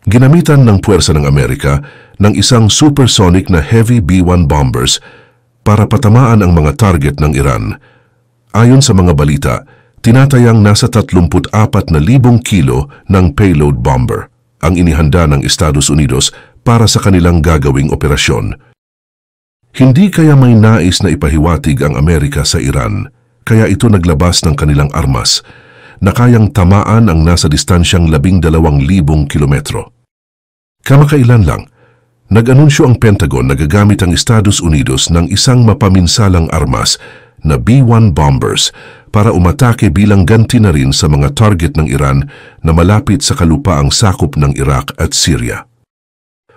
Ginamitan ng puwersa ng Amerika ng isang supersonic na heavy B-1 bombers para patamaan ang mga target ng Iran. Ayon sa mga balita, tinatayang nasa 34,000 kilo ng payload bomber ang inihanda ng Estados Unidos para sa kanilang gagawing operasyon. Hindi kaya may nais na ipahiwatig ang Amerika sa Iran, kaya ito naglabas ng kanilang armas na kayang tamaan ang nasa distansyang 12,000 kilometro. Kamakailan lang, nag-anunsyo ang Pentagon na gagamit ang Estados Unidos ng isang mapaminsalang armas na B-1 bombers para umatake bilang ganti na rin sa mga target ng Iran na malapit sa kalupaang sakop ng Iraq at Syria.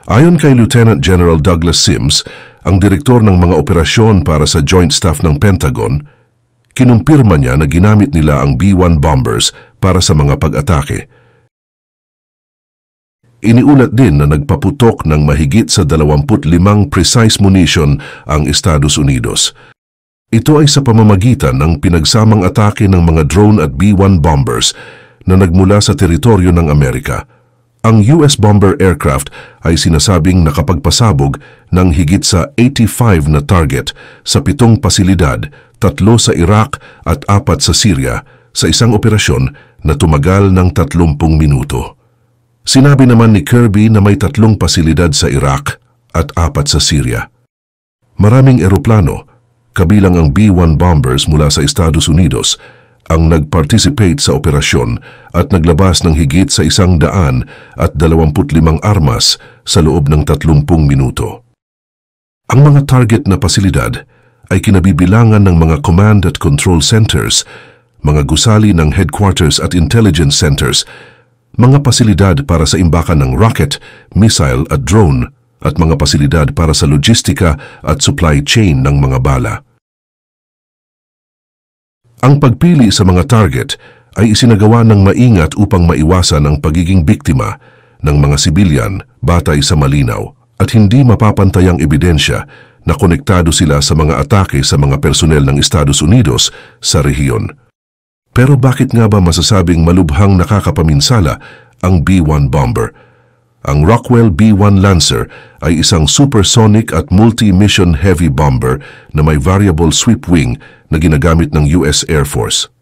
Ayon kay Lieutenant General Douglas Sims, ang direktor ng mga operasyon para sa Joint Staff ng Pentagon, kinumpirma niya na ginamit nila ang B-1 bombers para sa mga pag-atake. Iniulat din na nagpaputok ng mahigit sa 25 precise munition ang Estados Unidos. Ito ay sa pamamagitan ng pinagsamang atake ng mga drone at B-1 bombers na nagmula sa teritoryo ng Amerika. Ang US bomber aircraft ay sinasabing nakapagpasabog ng higit sa 85 na target sa 7 pasilidad, 3 sa Iraq at 4 sa Syria sa isang operasyon na tumagal ng 30 minuto. Sinabi naman ni Kirby na may 3 pasilidad sa Iraq at 4 sa Syria. Maraming eroplano, kabilang ang B-1 bombers mula sa Estados Unidos, ang nag-participate sa operasyon at naglabas ng higit sa 125 armas sa loob ng 30 minuto. Ang mga target na pasilidad ay kinabibilangan ng mga command at control centers, mga gusali ng headquarters at intelligence centers, mga pasilidad para sa imbakan ng rocket, missile at drone, at mga pasilidad para sa logistika at supply chain ng mga bala. Ang pagpili sa mga target ay isinagawa ng maingat upang maiwasan ang pagiging biktima ng mga sibilyan batay sa malinaw at hindi mapapantayang ebidensya na konektado sila sa mga atake sa mga personel ng Estados Unidos sa rehiyon. Pero bakit nga ba masasabing malubhang nakakapaminsala ang B-1 bomber? Ang Rockwell B-1 Lancer ay isang supersonic at multi-mission heavy bomber na may variable sweep wing na ginagamit ng US Air Force.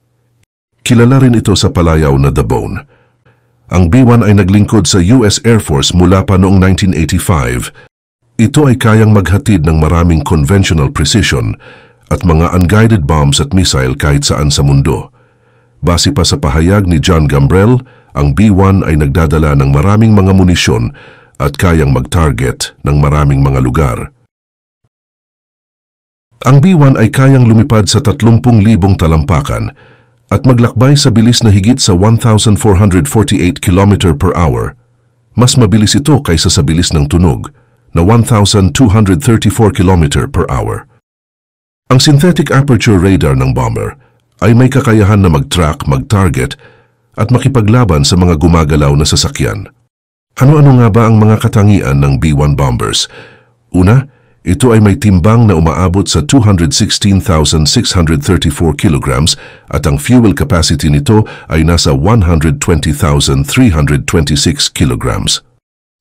Kilala rin ito sa palayaw na The Bone. Ang B-1 ay naglingkod sa US Air Force mula pa noong 1985. Ito ay kayang maghatid ng maraming conventional precision at mga unguided bombs at missile kahit saan sa mundo. Base pa sa pahayag ni John Gambrell, ang B-1 ay nagdadala ng maraming mga munisyon at kayang mag-target ng maraming mga lugar. Ang B-1 ay kayang lumipad sa 30,000 talampakan at maglakbay sa bilis na higit sa 1,448 km per hour. Mas mabilis ito kaysa sa bilis ng tunog na 1,234 km per hour. Ang synthetic aperture radar ng bomber ay may kakayahan na mag-track, mag-target at makipaglaban sa mga gumagalaw na sasakyan. Ano-ano nga ba ang mga katangian ng B-1 bombers? Una, ito ay may timbang na umaabot sa 216,634 kilograms at ang fuel capacity nito ay nasa 120,326 kilograms.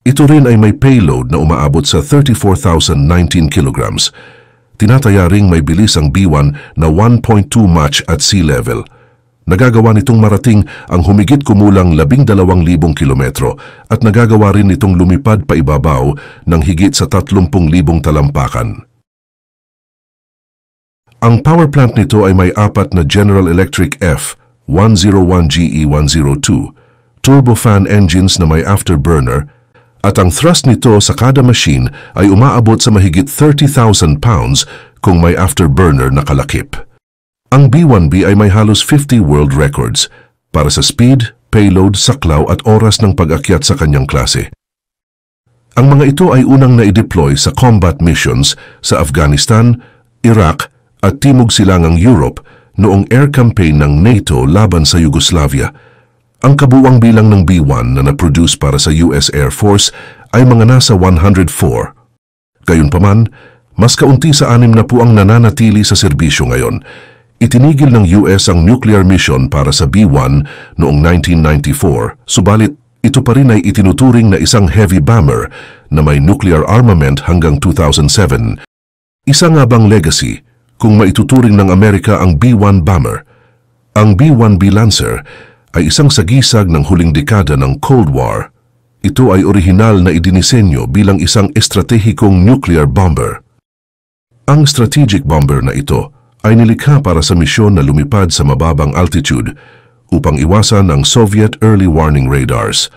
Ito rin ay may payload na umaabot sa 34,019 kilograms. Tinataya ring may bilis ang B-1 na 1.2 Mach at sea level. Nagagawa nitong marating ang humigit kumulang 12,000 kilometro at nagagawa rin nitong lumipad pa ibabaw ng higit sa 30,000 talampakan. Ang power plant nito ay may 4 na General Electric F101GE102, turbofan engines na may afterburner, at ang thrust nito sa kada machine ay umaabot sa mahigit 30,000 pounds kung may afterburner na kalakip. Ang B-1B ay may halos 50 world records para sa speed, payload, saklaw at oras ng pag-akyat sa kanyang klase. Ang mga ito ay unang na-deploy sa combat missions sa Afghanistan, Iraq at Timog Silangang Europe noong air campaign ng NATO laban sa Yugoslavia. Ang kabuuang bilang ng B-1 na na-produce para sa US Air Force ay mga nasa 104. Gayunpaman, mas kaunti sa 6 na po ang nananatili sa serbisyo ngayon. Itinigil ng US ang nuclear mission para sa B-1 noong 1994, subalit ito pa rin ay itinuturing na isang heavy bomber na may nuclear armament hanggang 2007. Isa nga bang legacy kung maituturing ng Amerika ang B-1 bomber? Ang B-1B Lancer ay isang sagisag ng huling dekada ng Cold War. Ito ay orihinal na idinisenyo bilang isang estratehikong nuclear bomber. Ang strategic bomber na ito ay nilikha para sa misyon na lumipad sa mababang altitude upang iwasan ang Soviet early warning radars.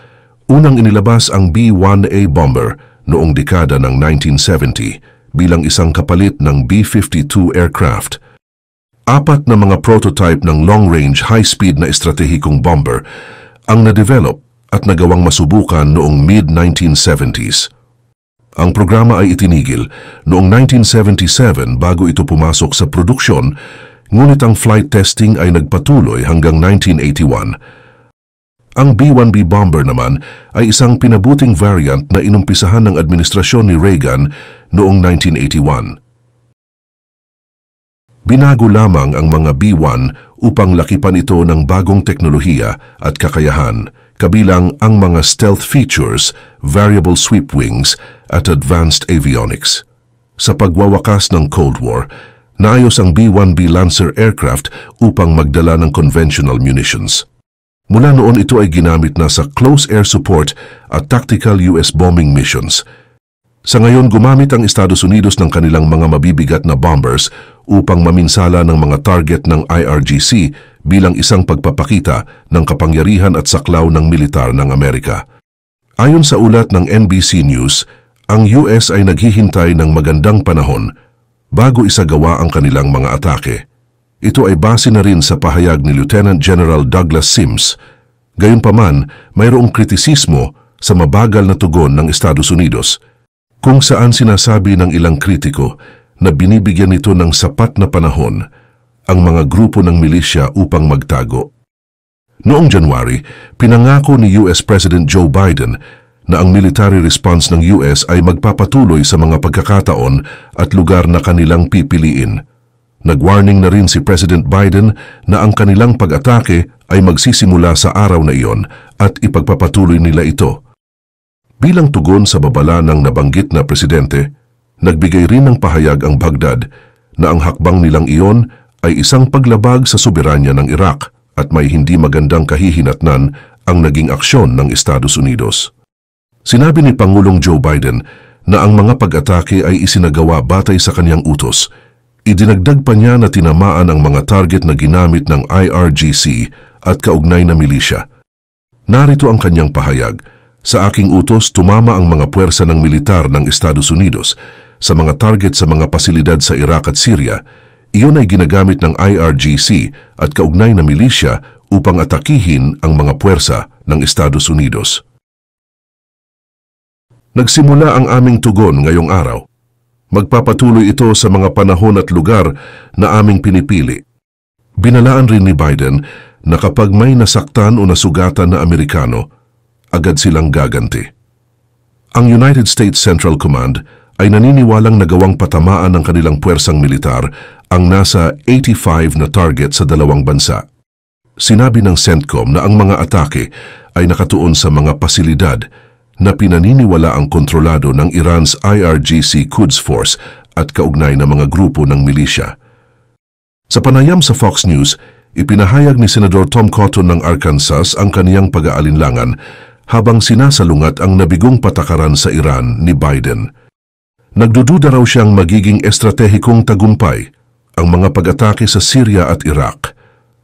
Unang inilabas ang B-1A bomber noong dekada ng 1970 bilang isang kapalit ng B-52 aircraft. Apat na mga prototype ng long-range high-speed na estratehikong bomber ang na-develop at nagawang masubukan noong mid-1970s. Ang programa ay itinigil noong 1977 bago ito pumasok sa produksyon, ngunit ang flight testing ay nagpatuloy hanggang 1981. Ang B-1B bomber naman ay isang pinabuting variant na inumpisahan ng administrasyon ni Reagan noong 1981. Binago lamang ang mga B-1 upang lakipan ito ng bagong teknolohiya at kakayahan, kabilang ang mga stealth features, variable sweep wings at advanced avionics. Sa pagwawakas ng Cold War, naayos ang B-1B Lancer aircraft upang magdala ng conventional munitions. Mula noon ito ay ginamit na sa close air support at tactical US bombing missions. Sa ngayon gumamit ang Estados Unidos ng kanilang mga mabibigat na bombers upang maminsala ng mga target ng IRGC bilang isang pagpapakita ng kapangyarihan at saklaw ng militar ng Amerika. Ayon sa ulat ng NBC News, ang US ay naghihintay ng magandang panahon bago isagawa ang kanilang mga atake. Ito ay base na rin sa pahayag ni Lieutenant General Douglas Sims. Gayunpaman, mayroong kritisismo sa mabagal na tugon ng Estados Unidos, kung saan sinasabi ng ilang kritiko na binibigyan nito ng sapat na panahon ang mga grupo ng milisya upang magtago. Noong January, pinangako ni US President Joe Biden na ang military response ng US ay magpapatuloy sa mga pagkakataon at lugar na kanilang pipiliin. Nag-warning na rin si President Biden na ang kanilang pag-atake ay magsisimula sa araw na iyon at ipagpapatuloy nila ito. Bilang tugon sa babala ng nabanggit na presidente, nagbigay rin ng pahayag ang Baghdad na ang hakbang nilang iyon ay isang paglabag sa soberanya ng Iraq at may hindi magandang kahihinatnan ang naging aksyon ng Estados Unidos. Sinabi ni Pangulong Joe Biden na ang mga pag-atake ay isinagawa batay sa kanyang utos. Idinagdag pa niya na tinamaan ang mga target na ginamit ng IRGC at kaugnay na milisya. Narito ang kanyang pahayag. Sa aking utos, tumama ang mga puwersa ng militar ng Estados Unidos sa mga target sa mga pasilidad sa Iraq at Syria. Iyon ay ginagamit ng IRGC at kaugnay na milisya upang atakihin ang mga puwersa ng Estados Unidos. Nagsimula ang aming tugon ngayong araw. Magpapatuloy ito sa mga panahon at lugar na aming pinipili. Binalaan rin ni Biden na kapag may nasaktan o nasugatan na Amerikano, agad silang gaganti. Ang United States Central Command ay naniniwalang nagawang patamaan ng kanilang puwersang militar ang nasa 85 na target sa dalawang bansa. Sinabi ng CENTCOM na ang mga atake ay nakatuon sa mga pasilidad na pinaniniwala ang kontrolado ng Iran's IRGC Quds Force at kaugnay na mga grupo ng milisya. Sa panayam sa Fox News, ipinahayag ni Senador Tom Cotton ng Arkansas ang kaniyang pag-aalinlangan habang sinasalungat ang nabigong patakaran sa Iran ni Biden. Nagdududa raw siyang magiging estratehikong tagumpay ang mga pag-atake sa Syria at Iraq.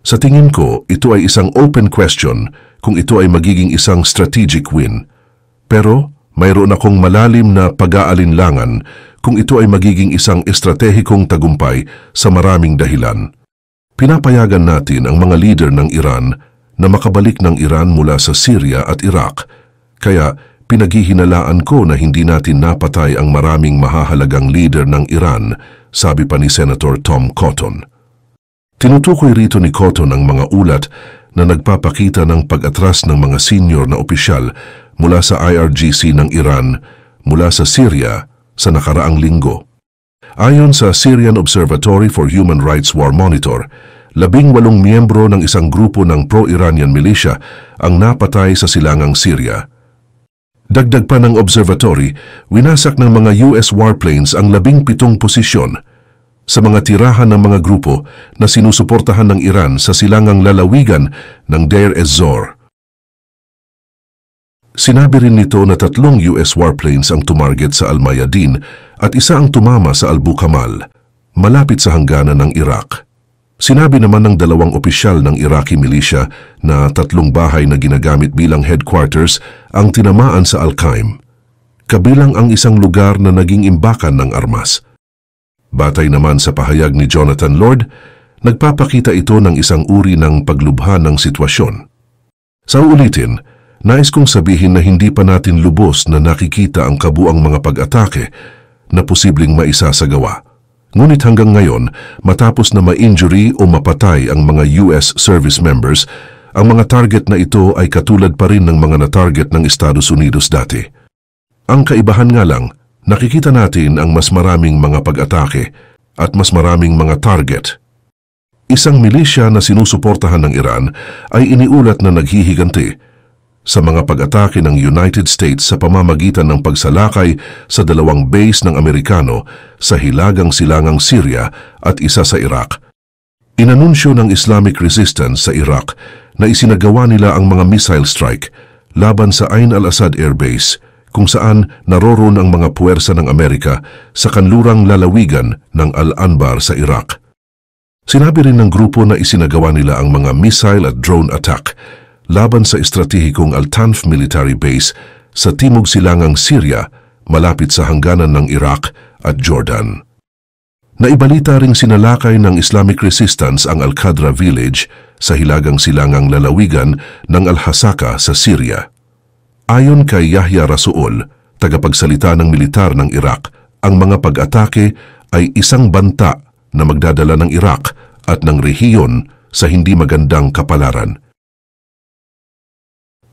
Sa tingin ko, ito ay isang open question kung ito ay magiging isang strategic win. Pero mayroon akong malalim na pag-aalinlangan kung ito ay magiging isang estratehikong tagumpay sa maraming dahilan. Pinapayagan natin ang mga leader ng Iran na makabalik ng Iran mula sa Syria at Iraq, kaya pinaghihinalaan ko na hindi natin napatay ang maraming mahahalagang leader ng Iran, sabi pa ni Senator Tom Cotton. Tinutukoy rito ni Cotton ang mga ulat na nagpapakita ng pag-atras ng mga senior na opisyal mula sa IRGC ng Iran mula sa Syria sa nakaraang linggo. Ayon sa Syrian Observatory for Human Rights War Monitor, 18 miyembro ng isang grupo ng pro-Iranian militia ang napatay sa silangang Syria. Dagdag pa ng observatory, winasak ng mga US warplanes ang 17 posisyon sa mga tirahan ng mga grupo na sinusuportahan ng Iran sa silangang lalawigan ng Deir ez-Zor. Sinabi rin nito na 3 US warplanes ang tumarget sa Al-Mayadin at isa ang tumama sa Al-Bukamal, malapit sa hangganan ng Iraq. Sinabi naman ng 2 opisyal ng Iraqi militia na 3 bahay na ginagamit bilang headquarters ang tinamaan sa Al-Qaim, kabilang ang isang lugar na naging imbakan ng armas. Batay naman sa pahayag ni Jonathan Lord, nagpapakita ito ng isang uri ng paglubha ng sitwasyon. Sa uulitin, nais kong sabihin na hindi pa natin lubos na nakikita ang kabuang mga pag-atake na posibleng maisasagawa. Ngunit hanggang ngayon, matapos na ma-injury o mapatay ang mga US service members, ang mga target na ito ay katulad pa rin ng mga na-target ng Estados Unidos dati. Ang kaibahan nga lang, nakikita natin ang mas maraming mga pag-atake at mas maraming mga target. Isang milisya na sinusuportahan ng Iran ay iniulat na naghihiganti sa mga pag-atake ng United States sa pamamagitan ng pagsalakay sa 2 base ng Amerikano sa hilagang silangang Syria at isa sa Iraq. Inanunsyo ng Islamic Resistance sa Iraq na isinagawa nila ang mga missile strike laban sa Ain al-Assad Air Base kung saan naroroon ang mga puwersa ng Amerika sa kanlurang lalawigan ng Al-Anbar sa Iraq. Sinabi rin ng grupo na isinagawa nila ang mga missile at drone attack laban sa estratehikong Al-Tanf Military Base sa timog silangang Syria malapit sa hangganan ng Iraq at Jordan. Naibalita ring sinalakay ng Islamic Resistance ang Al-Qadra Village sa hilagang silangang lalawigan ng Al-Hasaka sa Syria. Ayon kay Yahya Rasool, tagapagsalita ng militar ng Iraq, ang mga pag-atake ay isang banta na magdadala ng Iraq at ng rehiyon sa hindi magandang kapalaran.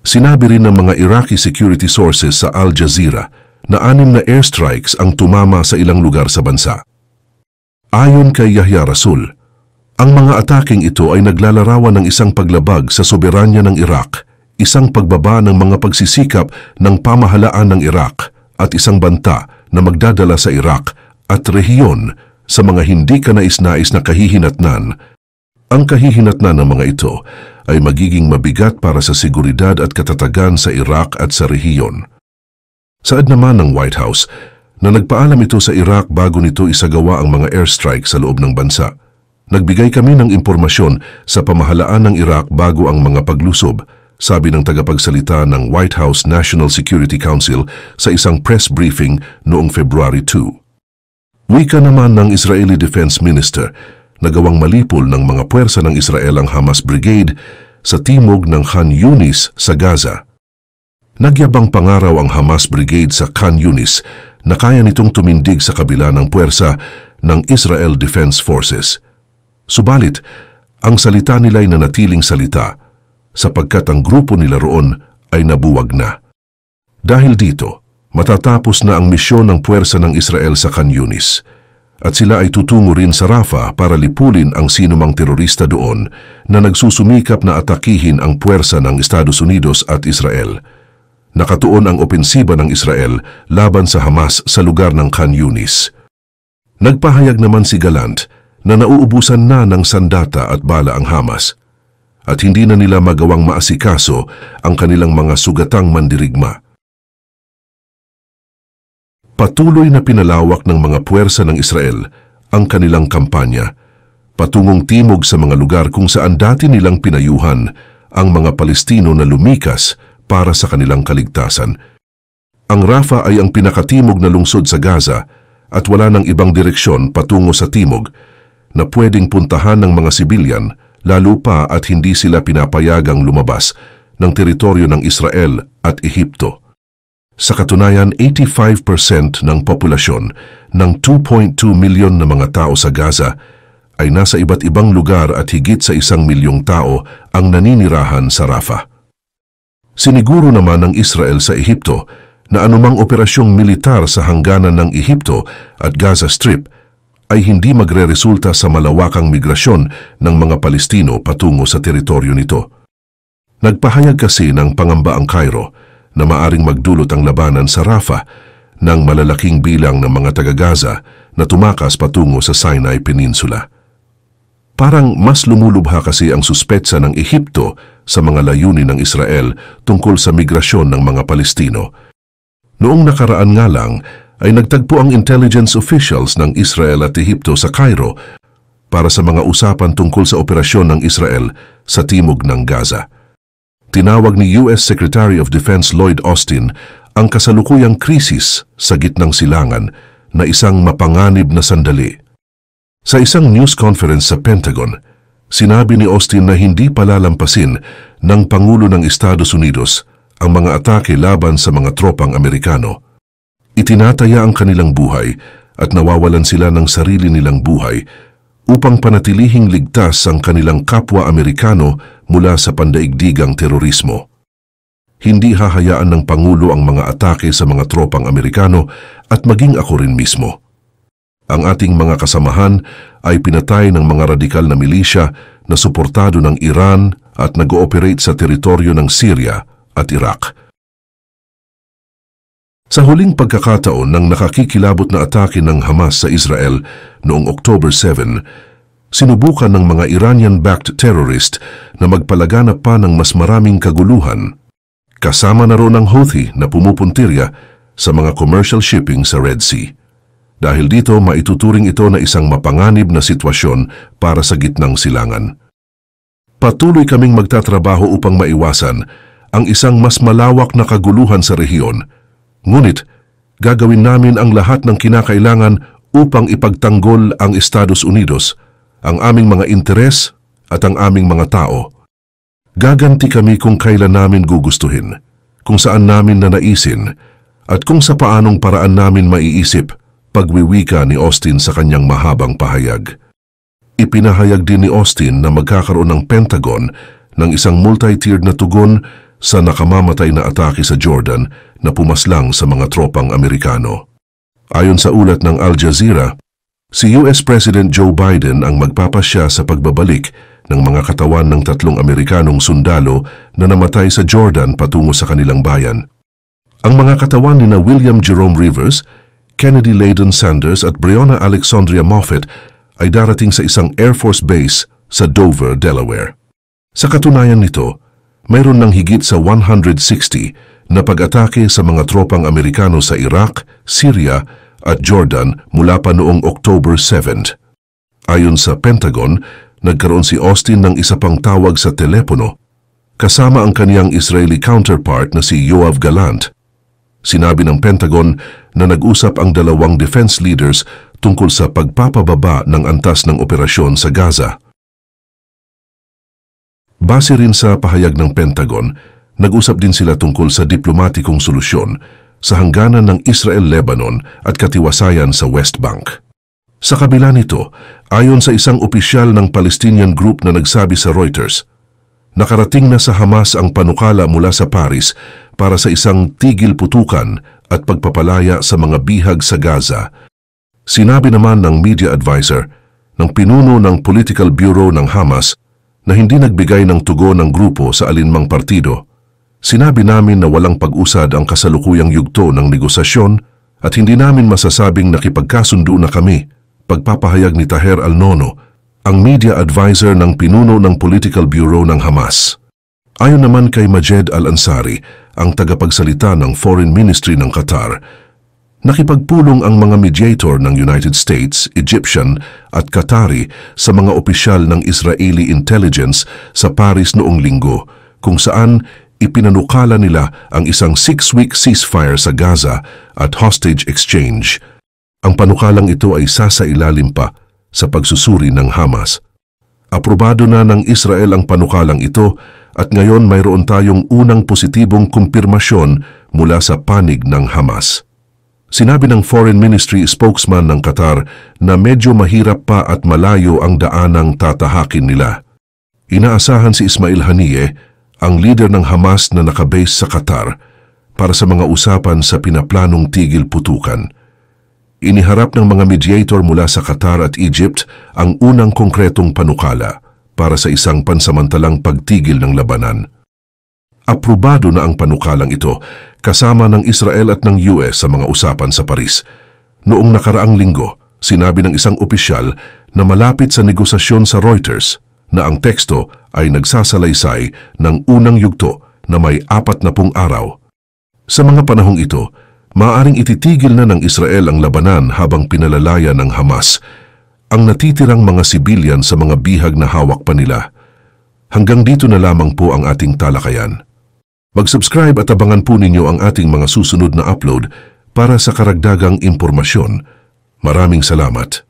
Sinabi rin ng mga Iraqi security sources sa Al Jazeera na 6 na airstrikes ang tumama sa ilang lugar sa bansa. Ayon kay Yahya Rasool, ang mga ataking ito ay naglalarawan ng isang paglabag sa soberanya ng Iraq, isang pagbaba ng mga pagsisikap ng pamahalaan ng Iraq at isang banta na magdadala sa Iraq at rehiyon sa mga hindi kanais-nais na kahihinatnan. Ang kahihinatnan ng mga ito ay magiging mabigat para sa seguridad at katatagan sa Iraq at sa rehiyon. Saad naman ng White House na nagpaalam ito sa Iraq bago nito isagawa ang mga airstrike sa loob ng bansa. Nagbigay kami ng impormasyon sa pamahalaan ng Iraq bago ang mga paglusob, sabi ng tagapagsalita ng White House National Security Council sa isang press briefing noong February 2. Wika naman ng Israeli Defense Minister, nagawang malipol ng mga puwersa ng Israel ang Hamas Brigade sa timog ng Khan Yunis sa Gaza. Nagyabang pangaraw ang Hamas Brigade sa Khan Yunis na kaya nitong tumindig sa kabila ng puwersa ng Israel Defense Forces. Subalit, ang salita nila ay nanatiling salita sapagkat ang grupo nila roon ay nabuwag na. Dahil dito, matatapos na ang misyon ng puwersa ng Israel sa Khan Yunis at sila ay tutungo rin sa Rafah para lipulin ang sinumang terorista doon na nagsusumikap na atakihin ang puwersa ng Estados Unidos at Israel. Nakatuon ang opensiba ng Israel laban sa Hamas sa lugar ng Khan Yunis. Nagpahayag naman si Gallant na nauubusan na ng sandata at bala ang Hamas at hindi na nila magawang maasikaso ang kanilang mga sugatang mandirigma. Patuloy na pinalawak ng mga puwersa ng Israel ang kanilang kampanya patungong timog sa mga lugar kung saan dati nilang pinayuhan ang mga Palestino na lumikas para sa kanilang kaligtasan. Ang Rafah ay ang pinakatimog na lungsod sa Gaza at wala ng ibang direksyon patungo sa timog na pwedeng puntahan ng mga sibilyan lalo pa at hindi sila pinapayagang lumabas ng teritoryo ng Israel at Ehipto. Sa katunayan, 85% ng populasyon ng 2.2 milyon na mga tao sa Gaza ay nasa iba't ibang lugar at higit sa 1 milyong tao ang naninirahan sa Rafah. Siniguro naman ng Israel sa Ehipto na anumang operasyong militar sa hangganan ng Ehipto at Gaza Strip ay hindi magreresulta sa malawakang migrasyon ng mga Palestino patungo sa teritoryo nito. Nagpahayag kasi ng pangamba ang Cairo na maaring magdulot ang labanan sa Rafah ng malalaking bilang ng mga taga-Gaza na tumakas patungo sa Sinai Peninsula. Parang mas lumulubha kasi ang suspetsa ng Ehipto sa mga layunin ng Israel tungkol sa migrasyon ng mga Palestino. Noong nakaraan nga lang ay nagtagpo ang intelligence officials ng Israel at Ehipto sa Cairo para sa mga usapan tungkol sa operasyon ng Israel sa timog ng Gaza. Tinawag ni US Secretary of Defense Lloyd Austin ang kasalukuyang krisis sa gitnang silangan na isang mapanganib na sandali. Sa isang news conference sa Pentagon, sinabi ni Austin na hindi palalampasin ng Pangulo ng Estados Unidos ang mga atake laban sa mga tropang Amerikano. Itinataya ang kanilang buhay at nawawalan sila ng sarili nilang buhay upang panatilihing ligtas ang kanilang kapwa Amerikano mula sa pandaigdigang terorismo. Hindi hahayaan ng Pangulo ang mga atake sa mga tropang Amerikano at maging ako rin mismo. Ang ating mga kasamahan ay pinatay ng mga radikal na milisya na suportado ng Iran at nag-ooperate sa teritoryo ng Syria at Iraq. Sa huling pagkakataon ng nakakikilabot na atake ng Hamas sa Israel noong October 7, sinubukan ng mga Iranian-backed terrorist na magpalaganap pa ng mas maraming kaguluhan, kasama na ron ang Houthi na pumupuntirya sa mga commercial shipping sa Red Sea. Dahil dito, maituturing ito na isang mapanganib na sitwasyon para sa gitnang silangan. Patuloy kaming magtatrabaho upang maiwasan ang isang mas malawak na kaguluhan sa rehiyon. Ngunit, gagawin namin ang lahat ng kinakailangan upang ipagtanggol ang Estados Unidos, ang aming mga interes at ang aming mga tao. Gaganti kami kung kailan namin gugustuhin, kung saan namin nanaisin, at kung sa paanong paraan namin maiisip, pagwiwika ni Austin sa kanyang mahabang pahayag. Ipinahayag din ni Austin na magkakaroon ng Pentagon ng isang multi-tiered na tugon sa nakamamatay na atake sa Jordan na pumaslang sa mga tropang Amerikano. Ayon sa ulat ng Al Jazeera, si US President Joe Biden ang magpapasya sa pagbabalik ng mga katawan ng 3 Amerikanong sundalo na namatay sa Jordan patungo sa kanilang bayan. Ang mga katawan ni William Jerome Rivers, Kennedy Layden Sanders at Breonna Alexandria Moffett ay darating sa isang Air Force Base sa Dover, Delaware. Sa katunayan nito, mayroon ng higit sa 160 na pag-atake sa mga tropang Amerikano sa Iraq, Syria at Jordan mula pa noong October 7. Ayon sa Pentagon, nagkaroon si Austin ng isa pang tawag sa telepono kasama ang kaniyang Israeli counterpart na si Yoav Gallant. Sinabi ng Pentagon na nag-usap ang dalawang defense leaders tungkol sa pagpapababa ng antas ng operasyon sa Gaza. Base rin sa pahayag ng Pentagon, nag-usap din sila tungkol sa diplomatikong solusyon sa hangganan ng Israel-Lebanon at katiwasayan sa West Bank. Sa kabila nito, ayon sa isang opisyal ng Palestinian group na nagsabi sa Reuters, nakarating na sa Hamas ang panukala mula sa Paris para sa isang tigil putukan at pagpapalaya sa mga bihag sa Gaza. Sinabi naman ng media advisor ng pinuno ng Political Bureau ng Hamas na hindi nagbigay ng tugon ng grupo sa alinmang partido. Sinabi namin na walang pag-usad ang kasalukuyang yugto ng negosasyon at hindi namin masasabing nakipagkasundo na kami, pagpapahayag ni Taher Al-Nono, ang media advisor ng pinuno ng Political Bureau ng Hamas. Ayon naman kay Majed Al-Ansari, ang tagapagsalita ng Foreign Ministry ng Qatar, nakipagpulong ang mga mediator ng United States, Egyptian at Qatari sa mga opisyal ng Israeli intelligence sa Paris noong Linggo, kung saan ipinanukala nila ang isang 6-week ceasefire sa Gaza at hostage exchange. Ang panukalang ito ay sasailalim pa sa pagsusuri ng Hamas. Aprobado na ng Israel ang panukalang ito at ngayon mayroon tayong unang positibong kumpirmasyon mula sa panig ng Hamas. Sinabi ng Foreign Ministry spokesman ng Qatar na medyo mahirap pa at malayo ang daanang tatahakin nila. Inaasahan si Ismail Haniyeh, ang leader ng Hamas na nakabase sa Qatar, para sa mga usapan sa pinaplanong tigil putukan. Iniharap ng mga mediator mula sa Qatar at Egypt ang unang konkretong panukala para sa isang pansamantalang pagtigil ng labanan. Aprobado na ang panukalang ito kasama ng Israel at ng US sa mga usapan sa Paris. Noong nakaraang linggo, sinabi ng isang opisyal na malapit sa negosasyon sa Reuters na ang teksto ay nagsasalaysay ng unang yugto na may 40 araw. Sa mga panahong ito, maaaring ititigil na ng Israel ang labanan habang pinalalaya ng Hamas ang natitirang mga sibilyan sa mga bihag na hawak pa nila. Hanggang dito na lamang po ang ating talakayan. Mag-subscribe at abangan po ninyo ang ating mga susunod na upload para sa karagdagang impormasyon. Maraming salamat.